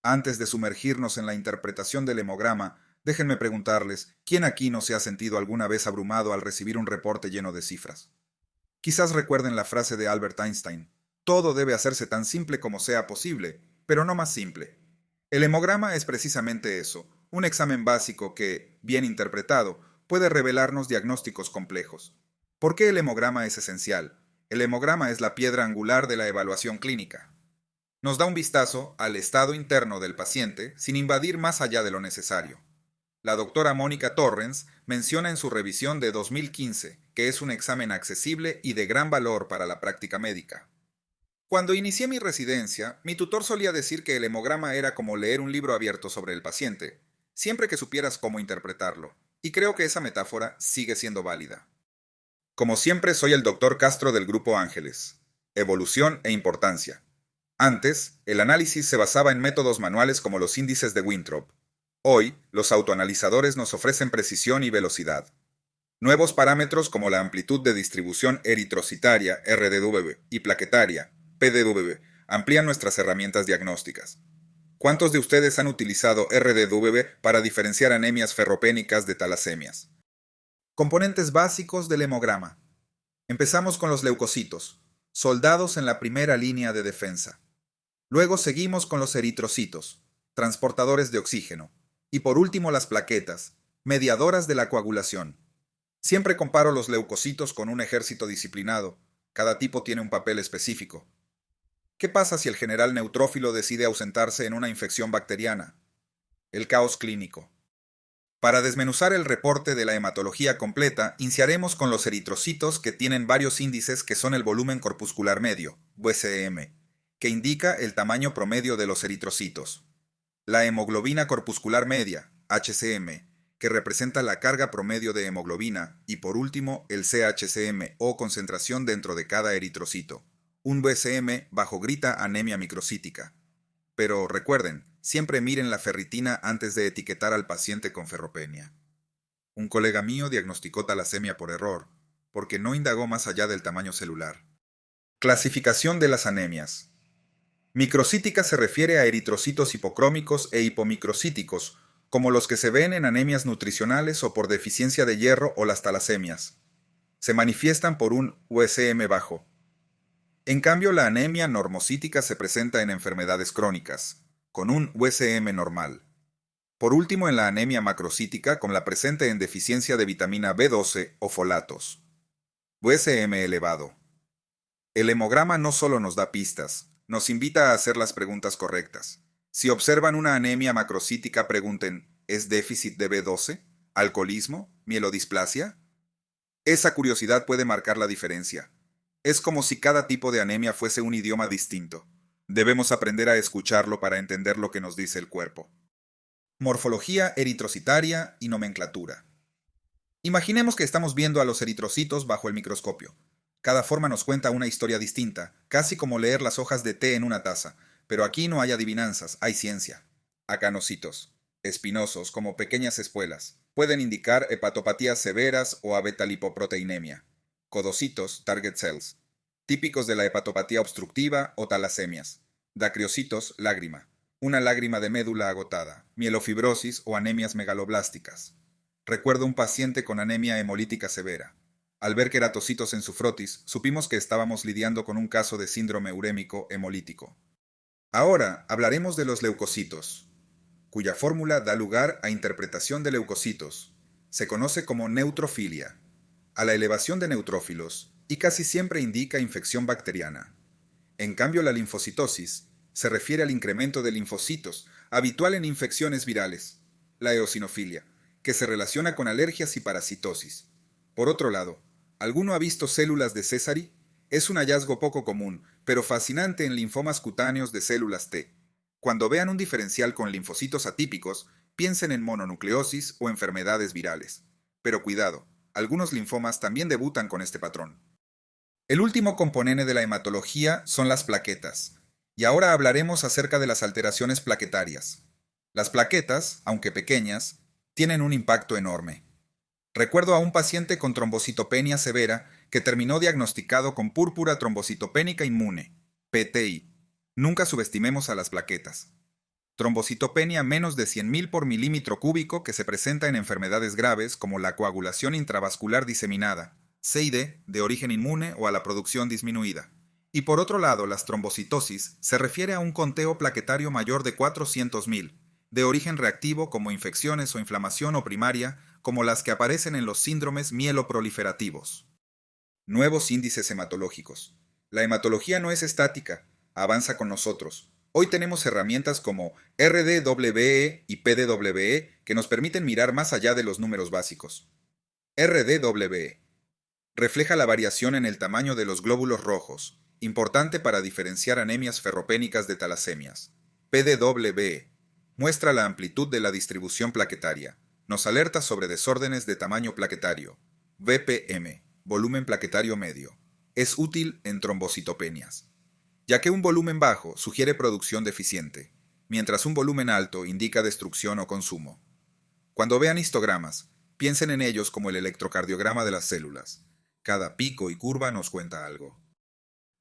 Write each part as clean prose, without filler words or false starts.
Antes de sumergirnos en la interpretación del hemograma, déjenme preguntarles, ¿quién aquí no se ha sentido alguna vez abrumado al recibir un reporte lleno de cifras? Quizás recuerden la frase de Albert Einstein: todo debe hacerse tan simple como sea posible, pero no más simple. El hemograma es precisamente eso, un examen básico que, bien interpretado, puede revelarnos diagnósticos complejos. ¿Por qué el hemograma es esencial? El hemograma es la piedra angular de la evaluación clínica. Nos da un vistazo al estado interno del paciente sin invadir más allá de lo necesario. La doctora Mónica Torrens menciona en su revisión de 2015 que es un examen accesible y de gran valor para la práctica médica. Cuando inicié mi residencia, mi tutor solía decir que el hemograma era como leer un libro abierto sobre el paciente, siempre que supieras cómo interpretarlo, y creo que esa metáfora sigue siendo válida. Como siempre, soy el doctor Castro del Grupo Ángeles. Evolución e importancia. Antes, el análisis se basaba en métodos manuales como los índices de Winthrop. Hoy, los autoanalizadores nos ofrecen precisión y velocidad. Nuevos parámetros como la amplitud de distribución eritrocitaria, RDW, y plaquetaria, PDW, amplían nuestras herramientas diagnósticas. ¿Cuántos de ustedes han utilizado RDW para diferenciar anemias ferropénicas de talasemias? Componentes básicos del hemograma. Empezamos con los leucocitos, soldados en la primera línea de defensa. Luego seguimos con los eritrocitos, transportadores de oxígeno. Y por último las plaquetas, mediadoras de la coagulación. Siempre comparo los leucocitos con un ejército disciplinado. Cada tipo tiene un papel específico. ¿Qué pasa si el general neutrófilo decide ausentarse en una infección bacteriana? El caos clínico. Para desmenuzar el reporte de la hematología completa, iniciaremos con los eritrocitos que tienen varios índices que son el volumen corpuscular medio, VCM, que indica el tamaño promedio de los eritrocitos. La hemoglobina corpuscular media, HCM, que representa la carga promedio de hemoglobina, y por último el CHCM o concentración dentro de cada eritrocito. Un VCM bajo grita anemia microcítica. Pero recuerden, siempre miren la ferritina antes de etiquetar al paciente con ferropenia. Un colega mío diagnosticó talasemia por error, porque no indagó más allá del tamaño celular. Clasificación de las anemias. Microcítica se refiere a eritrocitos hipocrómicos e hipomicrocíticos, como los que se ven en anemias nutricionales o por deficiencia de hierro o las talasemias. Se manifiestan por un USM bajo. En cambio, la anemia normocítica se presenta en enfermedades crónicas, con un USM normal. Por último, en la anemia macrocítica, con la presente en deficiencia de vitamina B12 o folatos. USM elevado. El hemograma no solo nos da pistas, nos invita a hacer las preguntas correctas. Si observan una anemia macrocítica, pregunten: ¿es déficit de B12? ¿Alcoholismo? ¿Mielodisplasia? Esa curiosidad puede marcar la diferencia. Es como si cada tipo de anemia fuese un idioma distinto. Debemos aprender a escucharlo para entender lo que nos dice el cuerpo. Morfología eritrocitaria y nomenclatura. Imaginemos que estamos viendo a los eritrocitos bajo el microscopio. Cada forma nos cuenta una historia distinta, casi como leer las hojas de té en una taza, pero aquí no hay adivinanzas, hay ciencia. Acanocitos, espinosos como pequeñas espuelas, pueden indicar hepatopatías severas o abetalipoproteinemia. Codocitos, target cells, típicos de la hepatopatía obstructiva o talasemias. Dacriocitos, lágrima, una lágrima de médula agotada, mielofibrosis o anemias megaloblásticas. Recuerdo un paciente con anemia hemolítica severa. Al ver queratocitos en su frotis, supimos que estábamos lidiando con un caso de síndrome urémico hemolítico. Ahora hablaremos de los leucocitos, cuya fórmula da lugar a interpretación de leucocitos. Se conoce como neutrofilia, a la elevación de neutrófilos, y casi siempre indica infección bacteriana. En cambio, la linfocitosis se refiere al incremento de linfocitos, habitual en infecciones virales. La eosinofilia, que se relaciona con alergias y parasitosis. Por otro lado, ¿alguno ha visto células de Sézary? Es un hallazgo poco común, pero fascinante en linfomas cutáneos de células T. Cuando vean un diferencial con linfocitos atípicos, piensen en mononucleosis o enfermedades virales. Pero cuidado, algunos linfomas también debutan con este patrón. El último componente de la hematología son las plaquetas, y ahora hablaremos acerca de las alteraciones plaquetarias. Las plaquetas, aunque pequeñas, tienen un impacto enorme. Recuerdo a un paciente con trombocitopenia severa que terminó diagnosticado con púrpura trombocitopénica inmune, PTI. Nunca subestimemos a las plaquetas. Trombocitopenia menos de 100.000 por milímetro cúbico que se presenta en enfermedades graves como la coagulación intravascular diseminada, CID, de origen inmune o a la producción disminuida. Y por otro lado, las trombocitosis se refiere a un conteo plaquetario mayor de 400.000, de origen reactivo como infecciones o inflamación o primaria, como las que aparecen en los síndromes mieloproliferativos. Nuevos índices hematológicos. La hematología no es estática, avanza con nosotros. Hoy tenemos herramientas como RDWE y PDWE que nos permiten mirar más allá de los números básicos. RDWE refleja la variación en el tamaño de los glóbulos rojos, importante para diferenciar anemias ferropénicas de talasemias. PDWE muestra la amplitud de la distribución plaquetaria, nos alerta sobre desórdenes de tamaño plaquetario. VPM, volumen plaquetario medio, es útil en trombocitopenias, ya que un volumen bajo sugiere producción deficiente, mientras un volumen alto indica destrucción o consumo. Cuando vean histogramas, piensen en ellos como el electrocardiograma de las células. Cada pico y curva nos cuenta algo.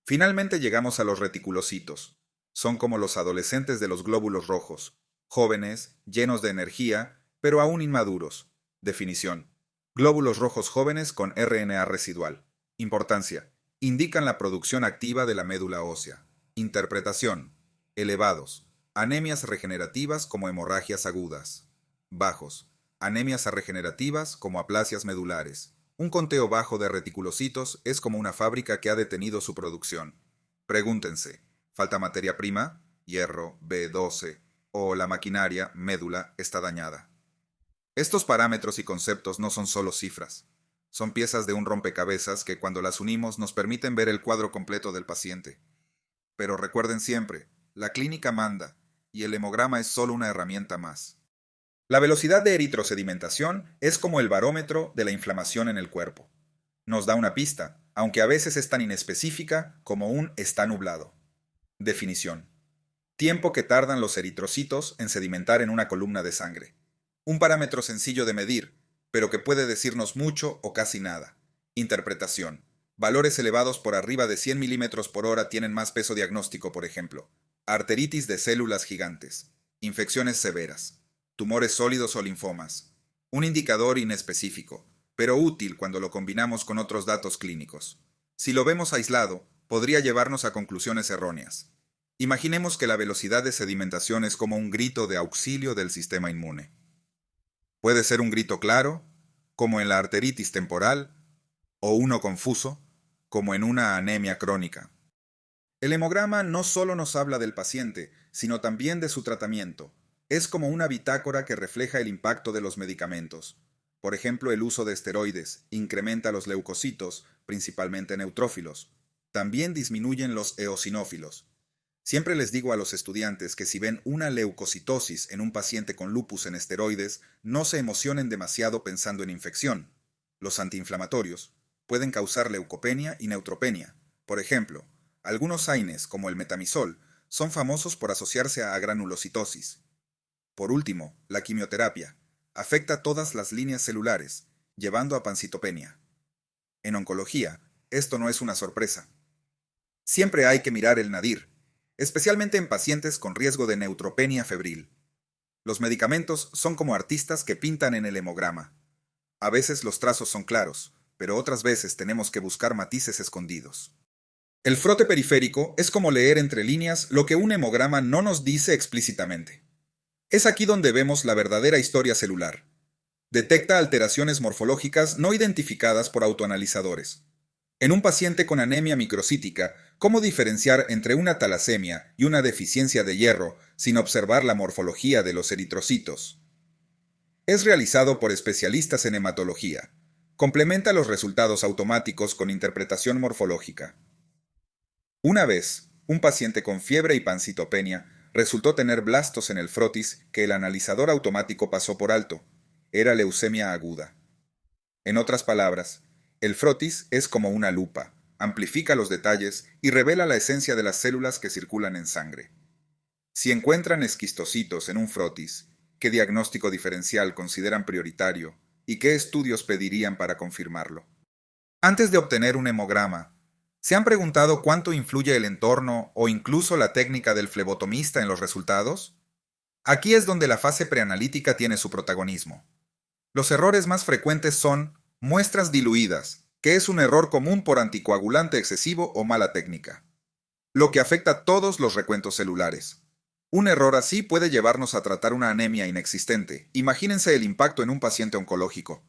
Finalmente llegamos a los reticulocitos. Son como los adolescentes de los glóbulos rojos, jóvenes, llenos de energía, pero aún inmaduros. Definición: glóbulos rojos jóvenes con RNA residual. Importancia: indican la producción activa de la médula ósea. Interpretación: elevados, anemias regenerativas como hemorragias agudas. Bajos, anemias regenerativas como aplasias medulares. Un conteo bajo de reticulocitos es como una fábrica que ha detenido su producción. Pregúntense: ¿falta materia prima? Hierro, B12, o la maquinaria, médula, está dañada. Estos parámetros y conceptos no son solo cifras. Son piezas de un rompecabezas que cuando las unimos nos permiten ver el cuadro completo del paciente. Pero recuerden siempre, la clínica manda, y el hemograma es solo una herramienta más. La velocidad de eritrosedimentación es como el barómetro de la inflamación en el cuerpo. Nos da una pista, aunque a veces es tan inespecífica como un está nublado. Definición: tiempo que tardan los eritrocitos en sedimentar en una columna de sangre. Un parámetro sencillo de medir, pero que puede decirnos mucho o casi nada. Interpretación: valores elevados por arriba de 100 milímetros por hora tienen más peso diagnóstico, por ejemplo. Arteritis de células gigantes. Infecciones severas. Tumores sólidos o linfomas. Un indicador inespecífico, pero útil cuando lo combinamos con otros datos clínicos. Si lo vemos aislado, podría llevarnos a conclusiones erróneas. Imaginemos que la velocidad de sedimentación es como un grito de auxilio del sistema inmune. Puede ser un grito claro, como en la arteritis temporal, o uno confuso, como en una anemia crónica. El hemograma no solo nos habla del paciente, sino también de su tratamiento. Es como una bitácora que refleja el impacto de los medicamentos. Por ejemplo, el uso de esteroides incrementa los leucocitos, principalmente neutrófilos. También disminuyen los eosinófilos. Siempre les digo a los estudiantes que si ven una leucocitosis en un paciente con lupus en esteroides, no se emocionen demasiado pensando en infección. Los antiinflamatorios pueden causar leucopenia y neutropenia. Por ejemplo, algunos AINES, como el metamizol, son famosos por asociarse a granulocitosis. Por último, la quimioterapia afecta todas las líneas celulares, llevando a pancitopenia. En oncología, esto no es una sorpresa. Siempre hay que mirar el nadir, especialmente en pacientes con riesgo de neutropenia febril. Los medicamentos son como artistas que pintan en el hemograma. A veces los trazos son claros, pero otras veces tenemos que buscar matices escondidos. El frote periférico es como leer entre líneas lo que un hemograma no nos dice explícitamente. Es aquí donde vemos la verdadera historia celular. Detecta alteraciones morfológicas no identificadas por autoanalizadores. En un paciente con anemia microcítica, ¿cómo diferenciar entre una talasemia y una deficiencia de hierro sin observar la morfología de los eritrocitos? Es realizado por especialistas en hematología. Complementa los resultados automáticos con interpretación morfológica. Una vez, un paciente con fiebre y pancitopenia resultó tener blastos en el frotis que el analizador automático pasó por alto. Era leucemia aguda. En otras palabras, el frotis es como una lupa, amplifica los detalles y revela la esencia de las células que circulan en sangre. Si encuentran esquistocitos en un frotis, ¿qué diagnóstico diferencial consideran prioritario y qué estudios pedirían para confirmarlo? Antes de obtener un hemograma, ¿se han preguntado cuánto influye el entorno o incluso la técnica del flebotomista en los resultados? Aquí es donde la fase preanalítica tiene su protagonismo. Los errores más frecuentes son muestras diluidas, que es un error común por anticoagulante excesivo o mala técnica, lo que afecta a todos los recuentos celulares. Un error así puede llevarnos a tratar una anemia inexistente. Imagínense el impacto en un paciente oncológico.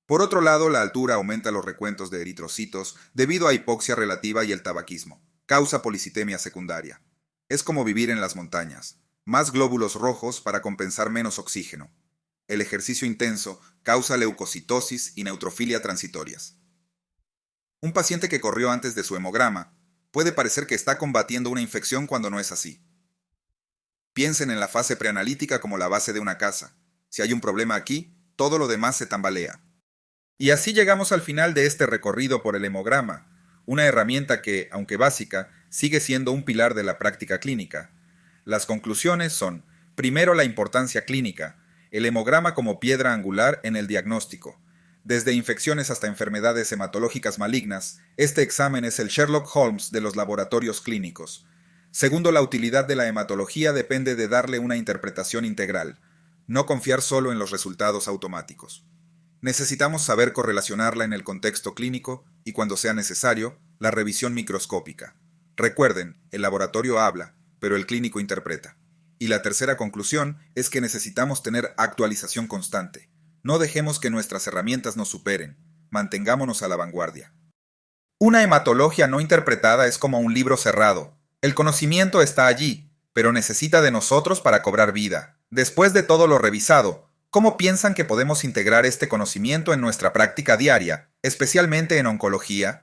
Por otro lado, la altura aumenta los recuentos de eritrocitos debido a hipoxia relativa y el tabaquismo. Causa policitemia secundaria. Es como vivir en las montañas. Más glóbulos rojos para compensar menos oxígeno. El ejercicio intenso causa leucocitosis y neutrofilia transitorias. Un paciente que corrió antes de su hemograma puede parecer que está combatiendo una infección cuando no es así. Piensen en la fase preanalítica como la base de una casa. Si hay un problema aquí, todo lo demás se tambalea. Y así llegamos al final de este recorrido por el hemograma, una herramienta que, aunque básica, sigue siendo un pilar de la práctica clínica. Las conclusiones son, primero, la importancia clínica, el hemograma como piedra angular en el diagnóstico. Desde infecciones hasta enfermedades hematológicas malignas, este examen es el Sherlock Holmes de los laboratorios clínicos. Segundo, la utilidad de la hematología depende de darle una interpretación integral, no confiar solo en los resultados automáticos. Necesitamos saber correlacionarla en el contexto clínico y, cuando sea necesario, la revisión microscópica. Recuerden, el laboratorio habla, pero el clínico interpreta. Y la tercera conclusión es que necesitamos tener actualización constante. No dejemos que nuestras herramientas nos superen. Mantengámonos a la vanguardia. Una hematología no interpretada es como un libro cerrado. El conocimiento está allí, pero necesita de nosotros para cobrar vida. Después de todo lo revisado, ¿cómo piensan que podemos integrar este conocimiento en nuestra práctica diaria, especialmente en oncología?